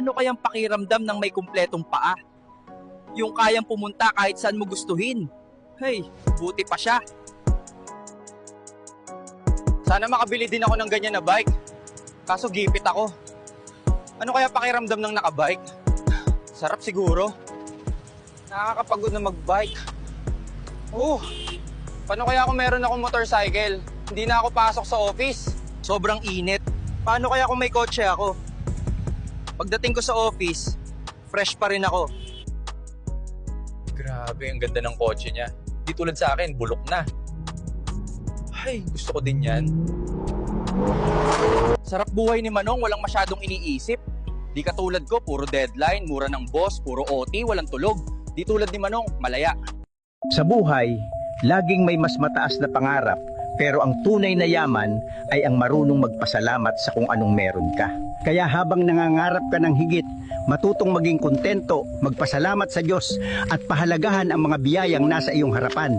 Ano kayang pakiramdam ng may kumpletong paa? Yung kayang pumunta kahit saan mo gustuhin. Hey, buti pa siya. Sana makabili din ako ng ganyan na bike. Kaso gipit ako. Ano kaya pakiramdam ng nakabike? Sarap siguro. Nakakapagod na magbike. Paano kaya kung meron akong motorcycle? Hindi na ako pasok sa office. Sobrang init. Paano kaya kung may kotse ako? Pagdating ko sa office, fresh pa rin ako. Grabe, ang ganda ng kotse niya. Di tulad sa akin, bulok na. Ay, gusto ko din yan. Sarap buhay ni Manong, walang masyadong iniisip. Di katulad ko, puro deadline, mura ng boss, puro OT, walang tulog. Di tulad ni Manong, malaya. Sa buhay, laging may mas mataas na pangarap, pero ang tunay na yaman ay ang marunong magpasalamat sa kung anong meron ka. Kaya habang nangangarap ka ng higit, matutong maging kontento, magpasalamat sa Diyos at pahalagahan ang mga biyayang nasa iyong harapan.